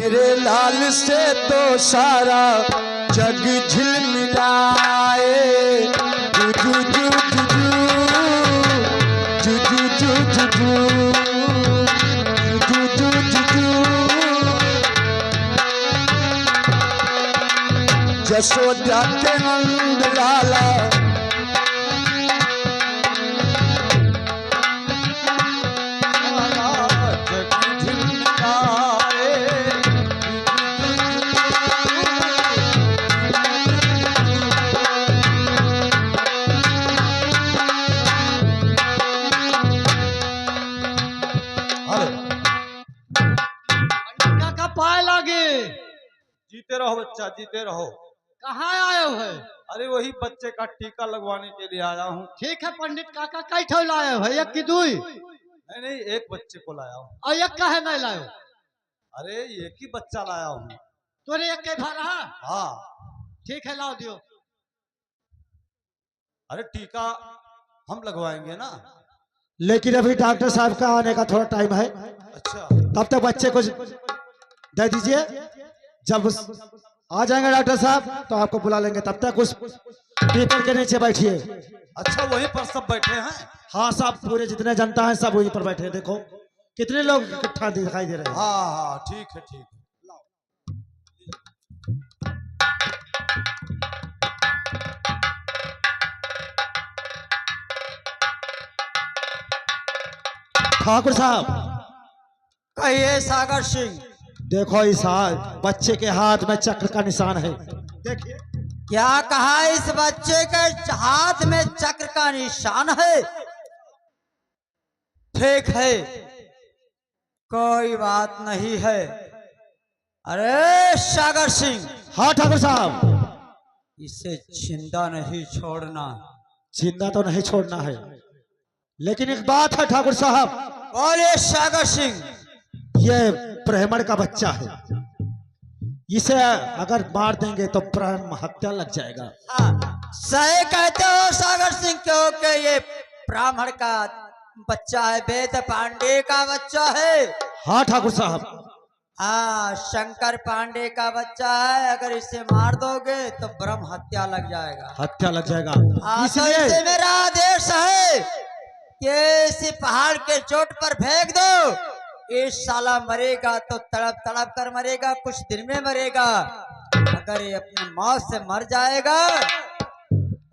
तेरे लाल से तो सारा जग झिलमिलाए। जू जू जू जू जू जू जू जू जू जू जू जसोदा के नंद लाला जीते रहो बच्चा, जीते रहो। कहाँ आए हो? अरे वही बच्चे का टीका लगवाने के लिए आया हूँ। ठीक है पंडित काका, कई ठो लाए हो? एक की दुई? नहीं नहीं, एक बच्चे को लाया हूँ। और एक काहे नहीं लाए हो? अरे एक ही बच्चा लाया हूँ। तोरे एक के भर रहा? हाँ ठीक है, लाओ दियो। अरे टीका हम लगवाएंगे ना। लेकिन अभी डॉक्टर साहब का आने का थोड़ा टाइम है। अच्छा, तब तक बच्चे को दे दीजिए। जब आ जाएंगे डॉक्टर साहब तो आपको बुला लेंगे। तब तक उस पीपल के नीचे बैठिए। अच्छा वहीं पर सब बैठे हैं? हाँ, सब पूरे जितने जनता है सब वहीं पर बैठे हैं। देखो कितने लोग इकट्ठा दिखाई दे रहे हैं। हाँ हाँ, ठीक है ठीक है। ठाकुर साहब, कहिए सागर सिंह। देखो इस बच्चे के हाथ में चक्र का निशान है। देखिए। क्या कहा? इस बच्चे के हाथ में चक्र का निशान है? ठीक है, कोई बात नहीं है। अरे सागर सिंह। हाँ ठाकुर साहब। इसे जिंदा नहीं छोड़ना। जिंदा तो नहीं छोड़ना है, लेकिन एक बात है ठाकुर साहब। बोले सागर सिंह। ये ब्राह्मण का बच्चा है, इसे अगर मार देंगे तो ब्रह्म हत्या लग जाएगा। हाँ, सही कहते हो सागर सिंह, क्योंकि ये ब्राह्मण का बच्चा है, वेद पांडे का बच्चा है। हाँ ठाकुर साहब। हाँ, शंकर पांडे का बच्चा है। अगर इसे मार दोगे तो ब्रह्म हत्या लग जाएगा। हत्या लग जाएगा। तो इसलिए इसे मेरा आदेश है कि इसे पहाड़ के चोट पर फेंक दो। ये साला मरेगा तो तड़प तड़प कर मरेगा, कुछ दिन में मरेगा। अगर ये अपनी मौत से मर जाएगा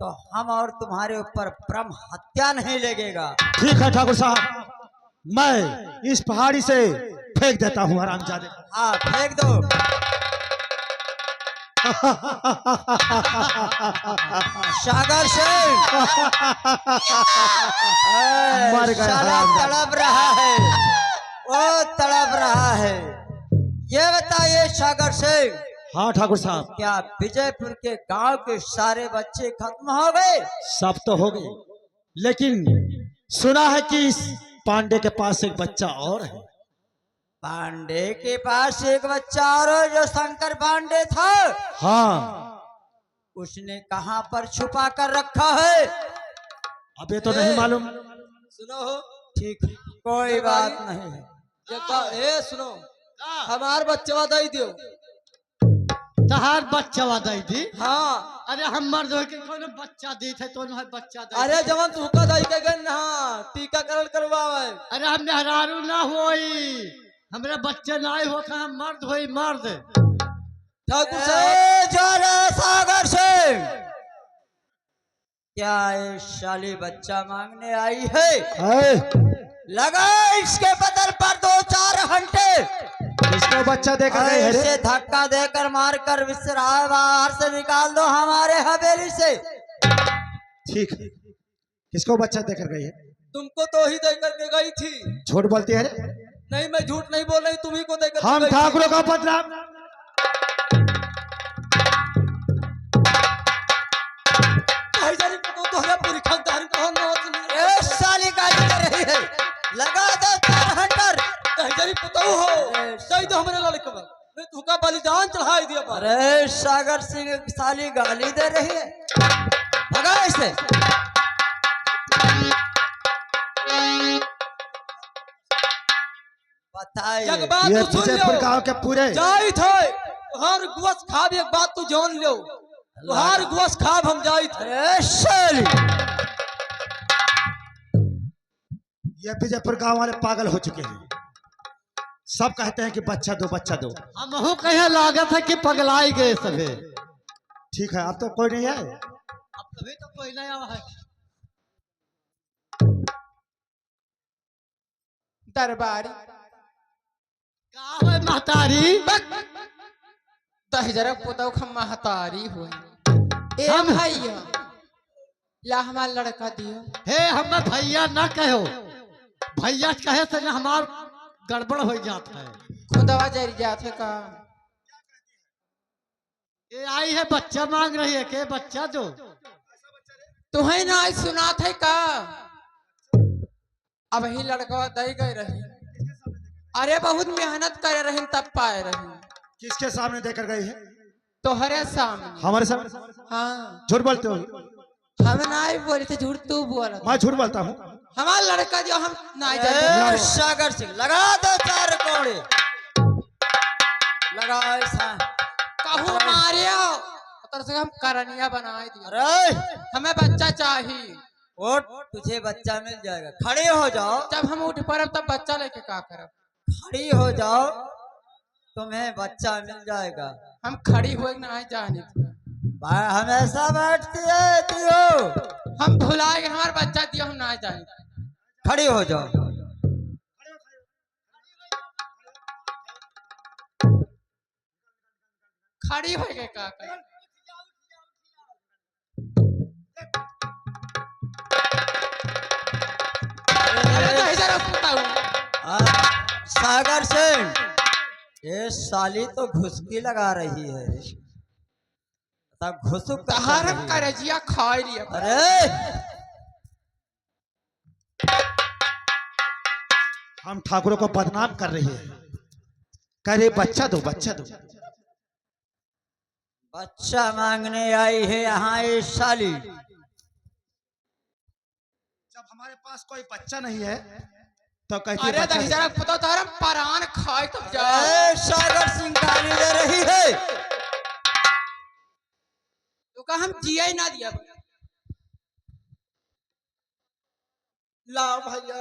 तो हम और तुम्हारे ऊपर ब्रह्म हत्या नहीं लगेगा। ठीक है ठाकुर साहब, मैं इस पहाड़ी से फेंक देता हूँ हरामजादे। हाँ, फेंक दो। सागर सिंह मर गया। साला तड़प रहा है, वो तड़प रहा है। ये बताइए सागर सिंह। हाँ ठाकुर साहब। क्या विजयपुर के गांव के सारे बच्चे खत्म हो गए? सब तो हो गए, लेकिन सुना है कि इस पांडे के पास एक बच्चा और है। पांडे के पास एक बच्चा और है, जो शंकर पांडे था। हाँ, उसने कहां पर छुपा कर रखा है? अब ये तो नहीं मालूम। सुनो, ठीक, कोई बात नहीं है। सुनो, हमार बच्चा दे दियो। तहार बच्चा दई दी? हाँ। अरे हम मर्द हो के कोनो बच्चा दी थे तो है बच्चा दई। अरे जवन तुका दई के गन हाँ टीकाकरण करवावे। अरे हम हरारू ना होई, हमरा बच्चे ना हो, हम मर्द होई मर्द। ठाकुर साहब। सागर सिंह, क्या ये शाली बच्चा मांगने आई है? लगा इसके बदल पर 2-4 घंटे। इसको बच्चा देकर गए हैं रे। इसे धक्का देकर मारकर विसराय बाहर से निकाल दो हमारे हवेली से। ठीक है, किसको बच्चा देकर गई है? तुमको तो ही दे करके गई थी। झूठ बोलती है रे। नहीं, मैं झूठ नहीं बोल रही, तुम्ही को देकर हम ठाकुरों का बदनाम। पूरी खानदान का साली गाली कर रही है। लगा दो 4 हंटर। जरी पुतऊ हो सही तो हमारे लड़के में मैं तुका बलिदान चढ़ाई दिया। अरे सागर सिंह साली गाली दे रही है, भगा इसे। बताइए। जग बात ये तू सुन विजयपुर लो। गांव के पूरे जाई थे हर गुवस खाब एक बात तू जान लो। हर गुवस खाब हम जाई थे। अरे साली, ये विजयपुर गांव वाले पागल हो चुके हैं। सब कहते हैं कि बच्चा दो बच्चा दो। हम कहे लागत है कि पगलाई गए सभी। ठीक है, अब तो कोई नहीं है। अब तभी तो कोई नया है। दरबारी का है महतारी? दहजरा पुतौ खम महतारी हुए ए हम- भैया ला हमार लड़का दियो। हे हमें भैया ना कहो। भैया कहे से ना हमार गड़बड़ हो जाता है। खुदवा जरी जात है का ये आई है बच्चा मांग रही है के बच्चा दो। तुम्हें ना आज सुनात है का अब ही लड़का दई गए रही। अरे बहुत मेहनत करे रही तब पाए रही। किसके सामने देकर गई है? तोहरे सामने। हमारे सामने? हाँ झूठ बोलते हो? हम ना बोले थे झूठ तू बोला। मैं झूठ बोलता हूँ? हमारा लड़का जो हम ना ए सागर सिंह, लगा दो 4 कोड़े। लगा ऐसा। कहूँ मारे तर से हम करनिया बनाए दिए। अरे हमें बच्चा चाहिए। उठ, तुझे बच्चा मिल जाएगा। खड़े हो जाओ, जब हम उठ पड़ब तब बच्चा लेके का करब। खड़ी हो जाओ, तुम्हें बच्चा मिल जाएगा। हम खड़ी हुए ना आए जाने थे। भाई हमेशा बैठती है दियो। हम भुलाए गए हमारा बच्चा दिया हम ना जाने थे। खड़ी हो जाओ। खड़ी हो गए का कर। अरे तो इधर बताऊं सागर सिंह, ये साली तो घुसकी लगा रही है। तब घुसुक कर हर रही है। करजिया खा लिया। अरे हम ठाकुरों को बदनाम कर रही है। कह रही बच्चा दो बच्चा दो। बच्चा मांगने आई है यहाँ ये साली। जब हमारे पास कोई बच्चा नहीं है तो कहती है अरे तो बच्चा इधर पता तो हर परान खाए तब जा। ए, सागर सिंह गाली दे रही है। तो का हम जिया ही ना दिया। लाओ भैया।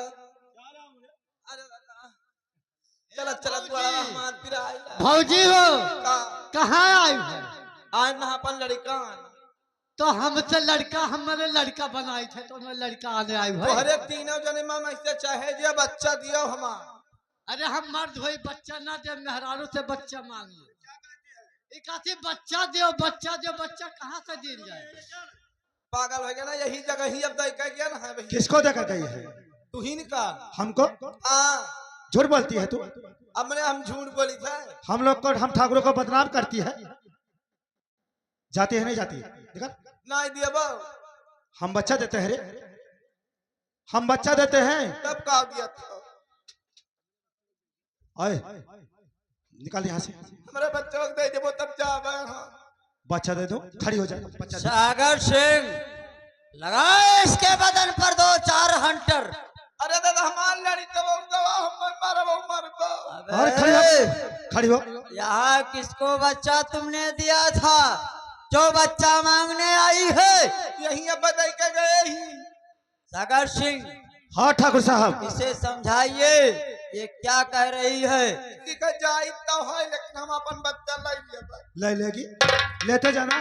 चला चला तू आला हमार पिरा आइला। भौजी हो का कहाँ आई है? आज ना अपन लड़का तो हमसे लड़का हमारे लड़का बनाए थे तो मैं लड़का आने आई तो है। हरे तीनों जने मां ऐसे चाहे जे बच्चा दियो हमार। अरे हम मर्द हो बच्चा ना दे मेहरारू से बच्चा मांगे। कहती बच्चा दो बच्चा दो। बच्चा कहाँ से दिल जाए? पागल हो गया ना, यही जगह ही अब दई कह गया ना है भैया। किसको देकर गई है? तू ही निकाल। हमको? हाँ झूठ बोलती है तू। अब मैंने हम झूठ बोली था। हम लोग को हम ठाकुरों को बदनाम करती है। जाती है नहीं जाती है? देखा ना दिया बो हम बच्चा देते हैं रे। हम बच्चा देते हैं। तब का दिया था। आए निकाल यहाँ से। हमारे बच्चों को दे दे वो तब जावे। हाँ बच्चा दे दो, खड़ी हो जाए बच्चा दे। सागर सिंह, लगा इसके बदन पर 2-4 हंटर। अरे दादा हमार लड़ी तो वो दवा हम मारा वो मर को। और खड़ी हो, खड़ी हो। यहाँ किसको बच्चा तुमने दिया था जो बच्चा मांगने आई है? यही अब दई के गए ही। सागर सिंह, हाँ ठाकुर साहब। इसे समझाइए ये क्या कह रही है। कि का जाई तो है लेकिन हम अपन बच्चा ले लिया। ले लेगी, लेते जाना।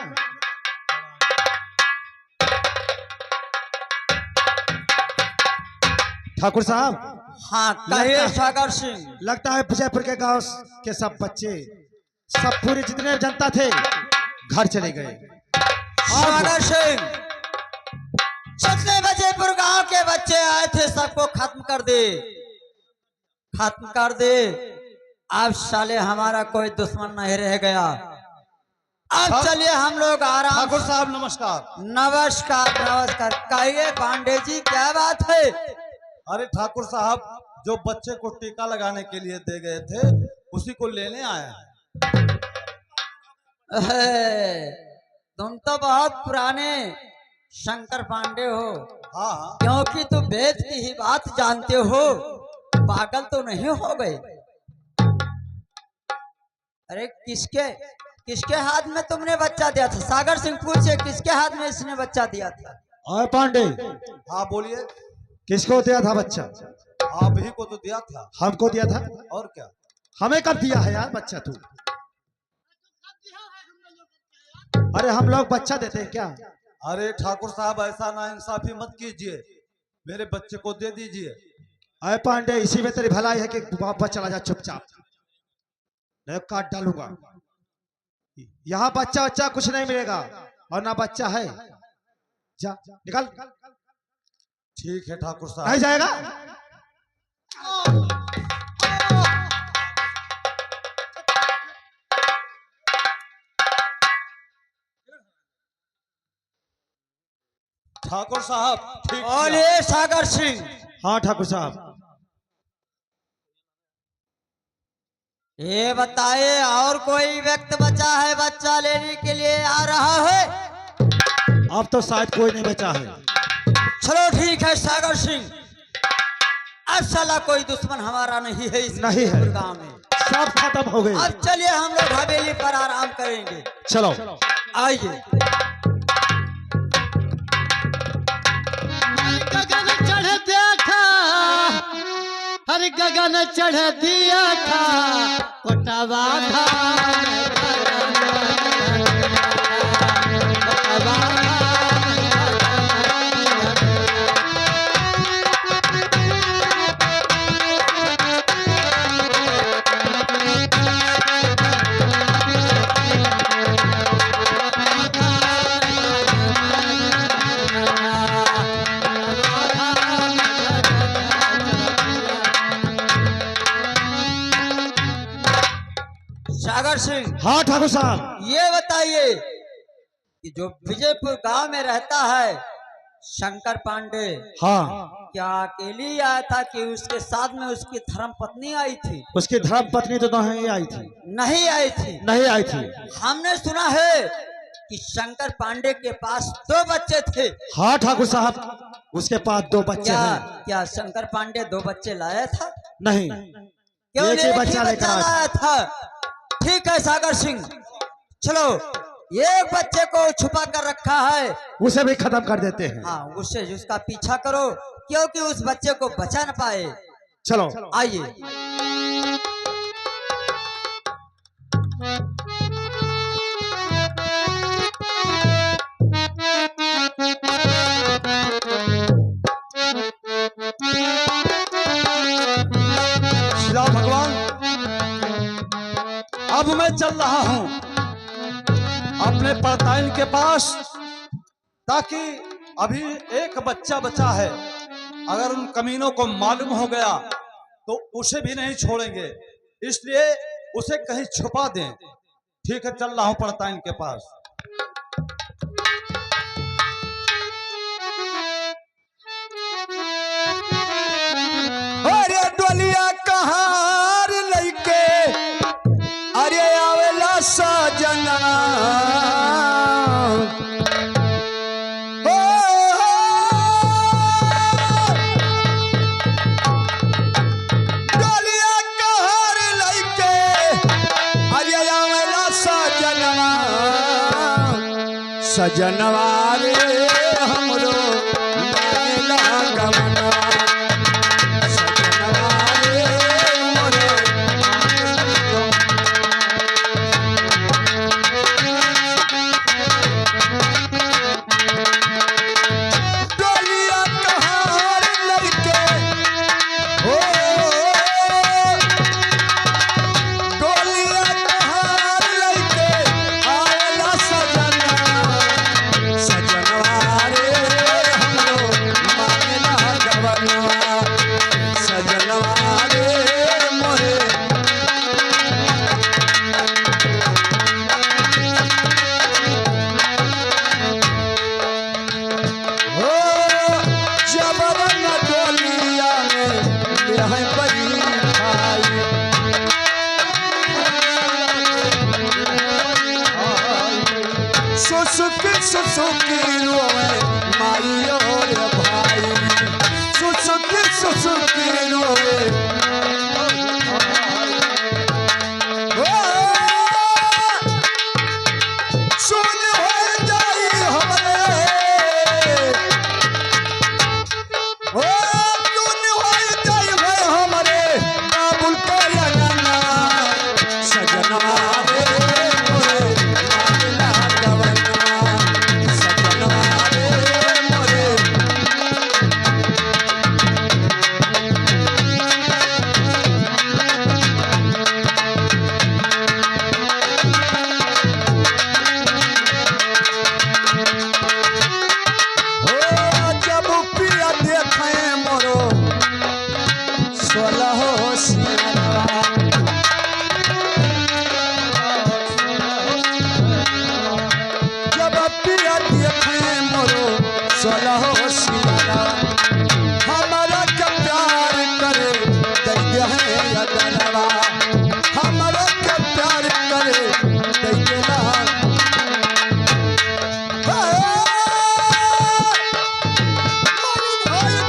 ठाकुर साहब, हाँ कहिए सागर सिंह। लगता है विजयपुर के गांव के सब बच्चे, सब पूरे जितने जनता थे घर चले गए। सागर सिंह, जितने विजयपुर गांव के बच्चे आए थे सबको खत्म कर दे, खत्म कर दे। अब साले हमारा कोई दुश्मन नहीं रह गया। अब चलिए हम लोग आराम। ठाकुर साहब नमस्कार। नमस्कार नमस्कार। कहिए पांडे जी क्या बात है? अरे ठाकुर साहब, जो बच्चे को टीका लगाने के लिए दे गए थे उसी को लेने आया है। तुम तो बहुत पुराने शंकर पांडे हो, हाँ क्योंकि तुम वेद की ही बात जानते हो। पागल तो नहीं हो गए? अरे किसके किसके हाथ में तुमने बच्चा दिया था? सागर सिंह पूछे किसके हाथ में इसने बच्चा दिया था? और पांडे, हाँ बोलिए। किसको दिया था बच्चा? आप ही को तो दिया था। हमको दिया था। और क्या? हमें कब दिया है यार बच्चा तू? अरे हम लोग बच्चा देते हैं क्या? अरे ठाकुर साहब ऐसा ना इंसाफी मत कीजिए, मेरे बच्चे को दे दीजिए। अरे पांडे, इसी में तेरी भलाई है कि वापस चला जा चुपचाप, नहीं काट डालूंगा। यहाँ बच्चा बच्चा कुछ नहीं मिलेगा, और ना बच्चा है। जा निकल। ठीक है ठाकुर साहब। नहीं जाएगा? ठाकुर साहब ठीक किया। और ये सागर सिंह, हाँ ठाकुर साहब। ये बताए और कोई व्यक्ति बचा है बच्चा लेने के लिए आ रहा है? अब तो शायद कोई नहीं बचा है। चलो ठीक है सागर सिंह, अब साला कोई दुश्मन हमारा नहीं है इस नहीं है। गांव में। सब खत्म हो गए। अब चलिए हम लोग हवेली पर आराम करेंगे। चलो। आइए। गगन चढ़ देखा, हर गगन चढ़ दिया था कोटवा धाम, कोटवा सागर सिंह, हाँ ठाकुर साहब। ये बताइए कि जो विजयपुर गांव में रहता है शंकर पांडे, हाँ, क्या अकेली आया था कि उसके साथ में उसकी धर्म पत्नी आई थी? उसकी धर्म पत्नी तो नहीं आई थी। नहीं आई थी। नहीं आई थी। हमने सुना है कि शंकर पांडे के पास 2 बच्चे थे। हाँ ठाकुर साहब, उसके पास 2 बच्चे क्या हैं। क्या शंकर पांडे 2 बच्चे लाया था? नहीं, क्यों एक ही एक बच्चा ही लेकर आया लाया था? ठीक है सागर सिंह, चलो एक बच्चे को छुपा कर रखा है, उसे भी खत्म कर देते हैं। हाँ उससे उसका पीछा करो क्योंकि उस बच्चे को बचा न पाए। चलो। आइए। श्री भगवान, अब मैं चल रहा हूं अपने परताइन के पास, ताकि अभी एक बच्चा बचा है, अगर उन कमीनों को मालूम हो गया तो उसे भी नहीं छोड़ेंगे, इसलिए उसे कहीं छुपा दें। ठीक है, चल रहा हूं परताइन के पास। अरे डोलिया कहार लइके अरे आवेला सजना, हो डोलिया कहार लइके अरे आवेला सजनवा, सजनवा रे हमरो मानेला गमनवा, सुसुकी रोवे माई और भाई, सुसुकी रोवे सजनवा रे मोरे मांगला गवनवा सजनवा रे मोरे ओ जब पिया देखे मोरो सोलह सियानवा जब पिया देखे मोरो सोलह सियानवा हमारा के प्यार करे दैया है अदनवा हमारा के प्यार करे दैया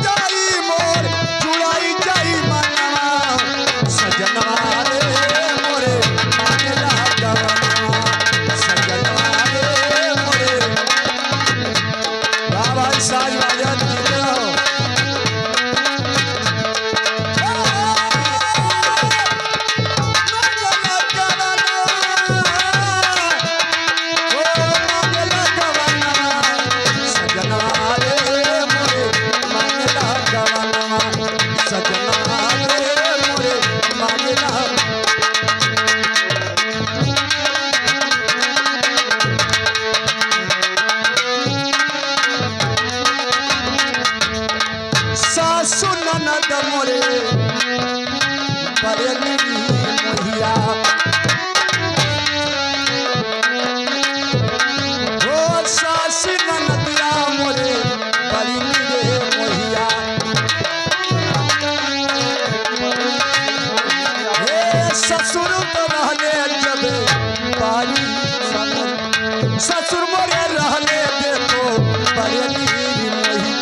जाई मोर जुड़ाई जाई मनवा सजनवा रे मोरे मांगला गवनवा सजनवा रे मोरे बाबा साज बाजत रहो सासु ननद मोरे बरेली मोहिया ओ सासु ननदिया मोरे बरेली रे मोहिया हे ससुर तो रहले जब पानी ससुर मोरे रहले देखो बरेली मोहिया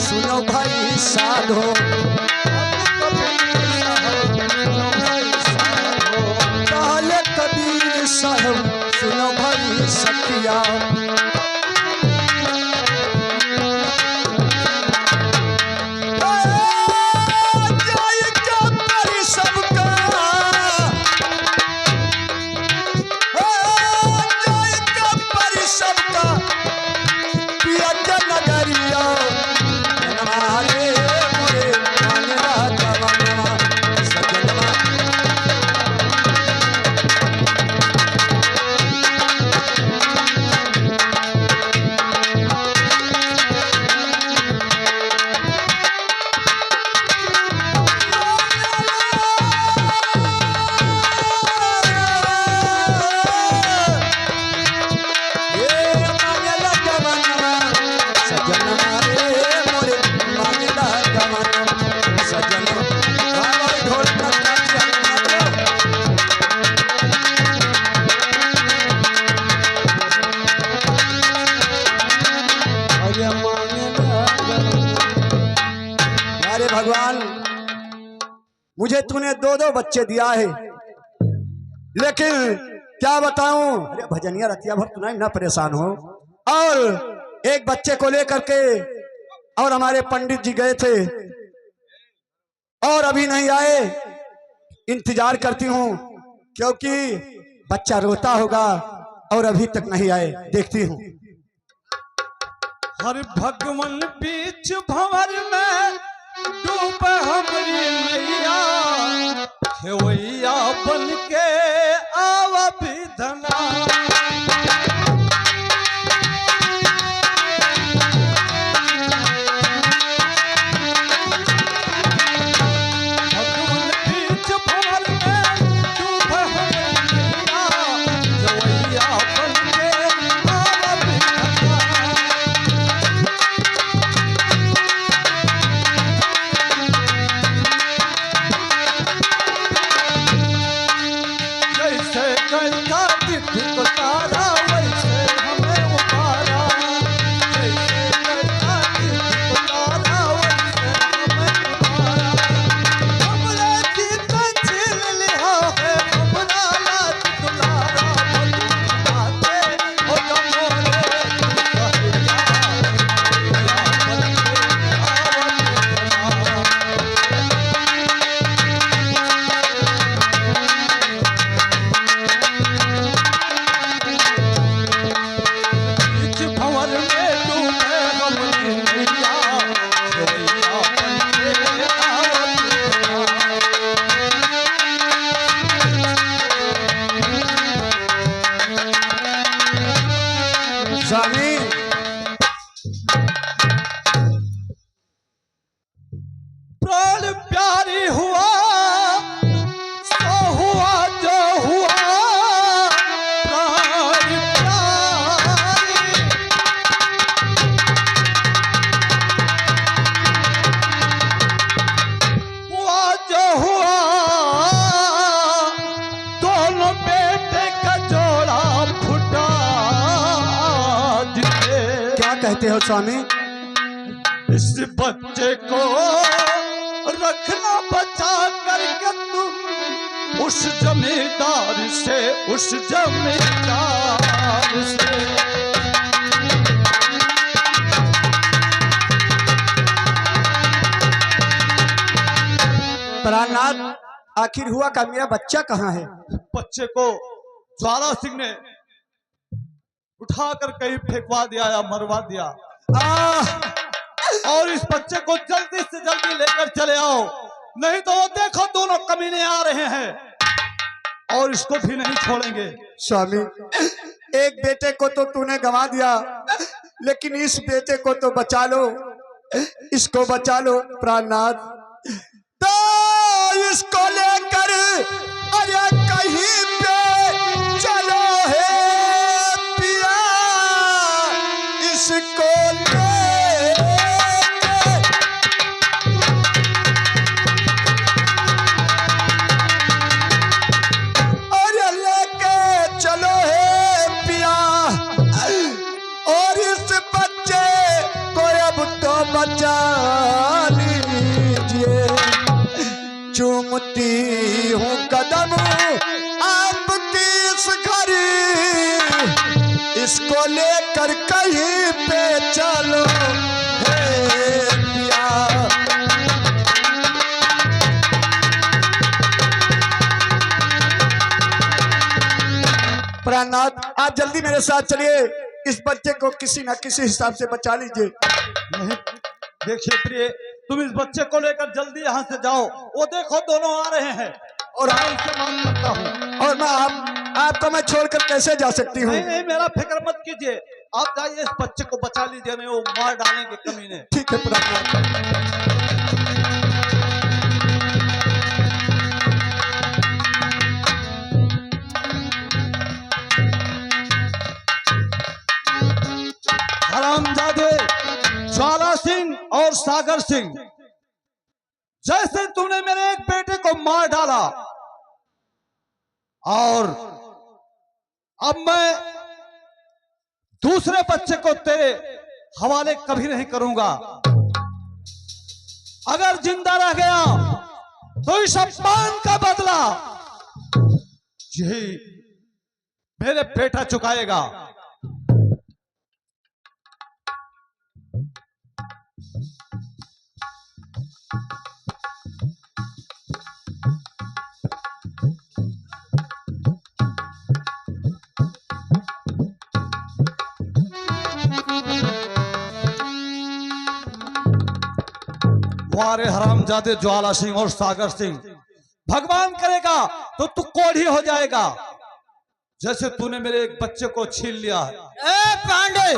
सुनो भाई साधो कहले कबीर साहब सुनो भाई सखिया भगवान मुझे तूने दो दो बच्चे दिया है, लेकिन क्या बताऊं, अरे भजनिया रतिया भर तू ना परेशान हो। और एक बच्चे को लेकर के और हमारे पंडित जी गए थे और अभी नहीं आए। इंतजार करती हूँ क्योंकि बच्चा रोता होगा और अभी तक नहीं आए, देखती हूँ। हर भगवन बीच भंवर में डूब हमरी मैया, खेवैया बन के आवा विधना भगवान बीच भंवर में डूबे हुए खेवैया बन के आवा विधना जैसे गंगा तिथि को तारा वैसे हमें उतारा जैसे गंगा तिथि को तारा वैसे हमें उतारा हमने जीता छीन लिया है हमरा लाज दुलारा बाते हो जमोरे कहया बीच भंवर में डूबे हमने नैया खेवैया बन के आवा विधना स्वामी प्राण प्यारी हुआ सो हुआ जो हुआ प्राण प्यारी हुआ जो हुआ दोनों बेटे का जोड़ा फुटा जिसे क्या कहते हो स्वामी? इस बच्चे को रखना बचा करके तुम उस जमींदार से उस जमींदार से प्राणनाथ, आखिर हुआ का मेरा बच्चा कहाँ है? बच्चे को ज्वाला सिंह ने उठाकर कहीं फेंकवा दिया या मरवा दिया और इस बच्चे को जल्दी से जल्दी लेकर चले आओ नहीं तो वो देखो दोनों कमीने आ रहे हैं और इसको भी नहीं छोड़ेंगे। स्वामी, एक बेटे को तो तूने गंवा दिया, लेकिन इस बेटे को तो बचा लो, इसको बचा लो प्राणनाथ। तो इसको लेकर अरे कहीं पे चलो है पिया, इसको ले अरे लेके चलो है पिया, और इस बच्चे को अब तो बचा लीजिए। चूमती हूँ कदम आपकी इस घड़ी, इसको लेकर कहीं पे चलो हे पिया। प्राणनाथ, आप जल्दी मेरे साथ चलिए, इस बच्चे को किसी न किसी हिसाब से बचा लीजिए। नहीं देखिए प्रिय, तुम इस बच्चे को लेकर जल्दी यहाँ से जाओ, वो देखो दोनों आ रहे हैं और मैं उनसे मांग करता हूँ। और मैं आपको मैं छोड़कर कैसे जा सकती हूँ? नहीं नहीं, मेरा फिक्र मत कीजिए, आप जाइए इस बच्चे को बचा लीजिए, नहीं वो मार डालेंगे कमीने। ठीक है प्राणनाथ। हरामजादे ज्वाला सिंह और सागर सिंह, जैसे तूने मेरे एक बेटे को मार डाला और अब मैं दूसरे बच्चे को तेरे हवाले कभी नहीं करूंगा। अगर जिंदा रह गया तो इस अपमान का बदला यही मेरे बेटा चुकाएगा। हमारे हरामजादे ज्वाला सिंह और सागर सिंह, भगवान करेगा तो तू कोढ़ी हो जाएगा, जैसे तूने मेरे एक बच्चे को छीन लिया है। ए पांडे,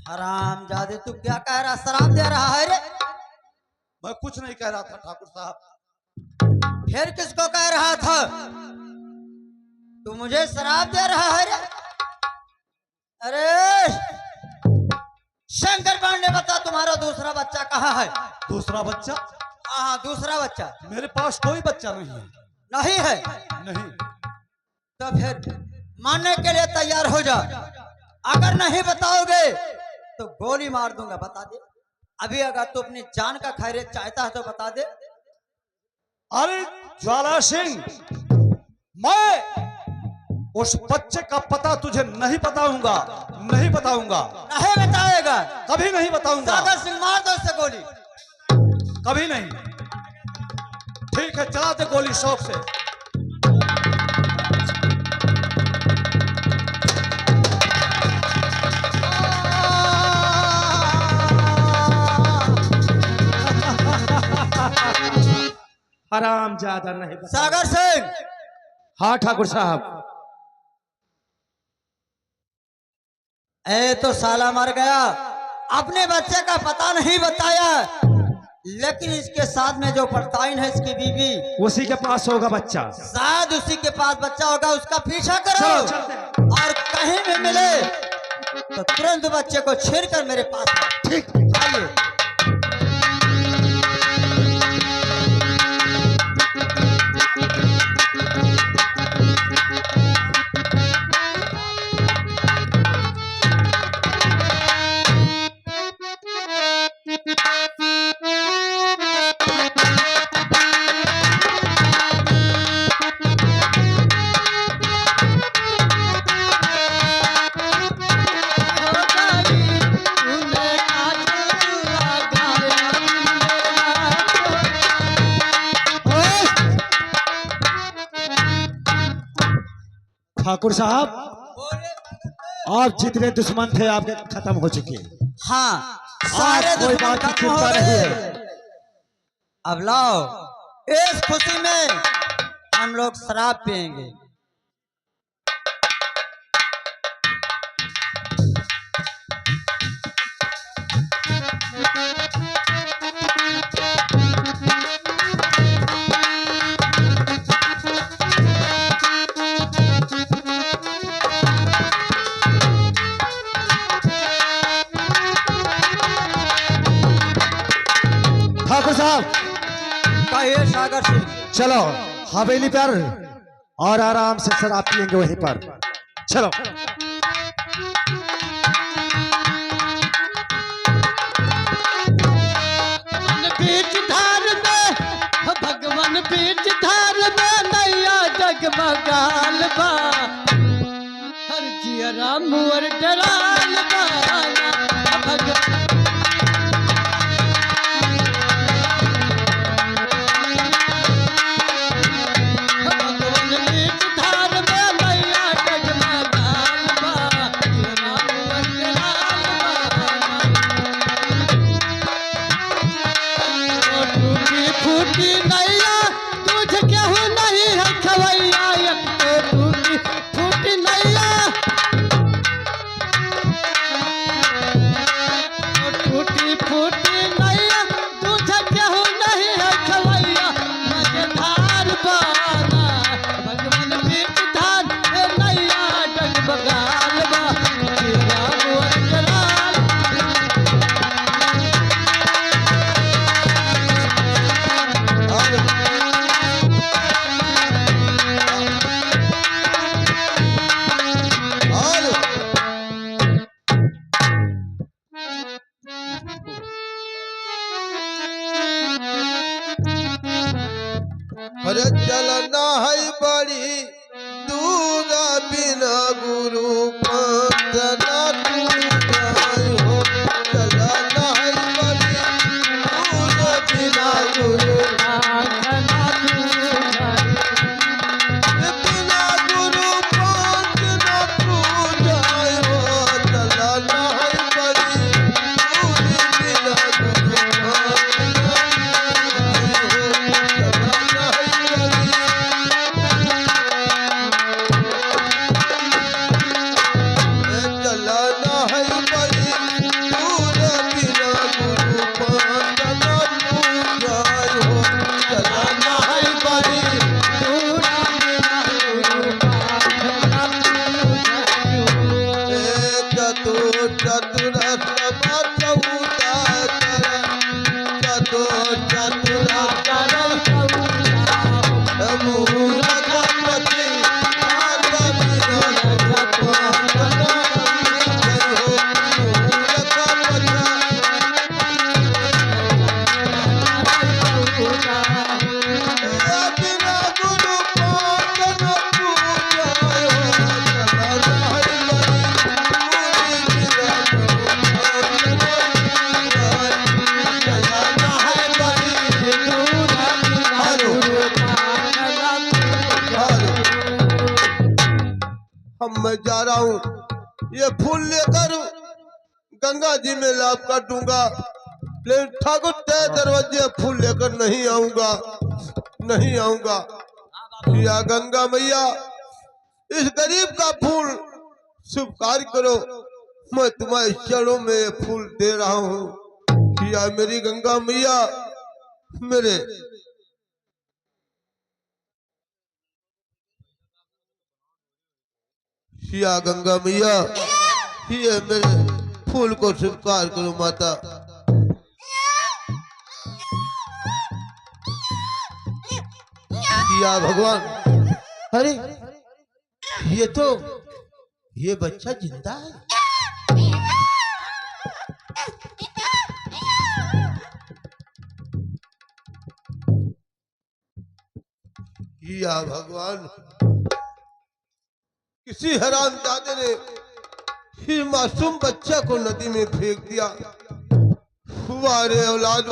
हरामजादे, तू क्या कह रहा, शराब दे रहा है रे? मैं कुछ नहीं कह रहा था ठाकुर साहब। फिर किसको कह रहा था? तू मुझे शराब दे रहा है रे? अरे शंकर पांडे, बता तुम्हारा दूसरा बच्चा कहाँ है? दूसरा बच्चा? हाँ, दूसरा बच्चा मेरे पास कोई बच्चा नहीं है। नहीं है? नहीं। तो फिर मानने के लिए तैयार हो जा। अगर नहीं बताओगे तो गोली मार दूंगा, बता दे अभी। अगर तू अपनी जान का खैरियत चाहता है तो बता दे। अरे ज्वाला सिंह, मैं उस बच्चे का पता तुझे नहीं बताऊंगा, नहीं बताऊंगा। नहीं बताएगा? कभी नहीं बताऊंगा। सागर सिंह, मार दो उससे गोली। कभी नहीं। ठीक है, चला दे गोली शौक से। हराम ज्यादा नहीं बता। सागर सिंह। हाँ ठाकुर साहब। ए तो साला मर गया, अपने बच्चे का पता नहीं बताया, लेकिन इसके साथ में जो पड़ताइन है इसकी बीवी, उसी के पास होगा बच्चा। शायद उसी के पास बच्चा होगा। उसका पीछा करो चलो, चलते। और कहीं भी मिले तो तुरंत बच्चे को छीन कर मेरे पास लाओ। ठीक। आइए। ठाकुर साहब, आप जितने दुश्मन थे आपके खत्म हो चुके हैं। हाँ, सारे कोई दुश्मन बात की खत्म हो चिंता गए। नहीं है। अब लाओ, इस खुशी में हम लोग शराब पिएंगे। ठाकुर साहब, कहिए सागर सिंह। चलो हवेली पर और आराम से शराब पियेंगे वहीं पर। चलो। बीच धार में, भगवान बीच धार में नैया जगमगाल बा, हर जियरा मुअर डराल बा। भगवान बीच धार में नैया जगमगाल बा, जियरा मुअर डराल बा। टूटी फूटी नैया तुझ केहू नहीं है खवैया, एक तो टूटी फूटी नैया, टूटी फूटी नैया तुझ केहू नहीं है खवैया। मझधार बाना भगवान बीच धार नैया डगबगाल बा, तेरा मोर जलाल। अरे चलना है बड़ी दूर बिना गुरु पंथना हो, चलना है बड़ी दूर बिना गुरु, बिना गुरु पंथना हो, चलना है बड़ी दूर बिना गुरु पंथना हो। अब मैं जा रहा हूँ, ये फूल लेकर गंगा जी में लाभ कर दूंगा, लेकिन ठाकुर तेरे दरवाजे फूल लेकर नहीं आऊंगा, नहीं आऊंगा। या गंगा मैया, इस गरीब का फूल शुभ कार्य करो, मैं तुम्हारे चरणों में ये फूल दे रहा हूँ। या मेरी गंगा मैया, मेरे या गंगा मैया, ये मेरे फूल को स्वीकार करो माता। या भगवान, अरे ये बच्चा जिंदा है। या भगवान, किसी हरामजादे ने इस मासूम बच्चा को नदी में फेंक दिया। वारे औलाद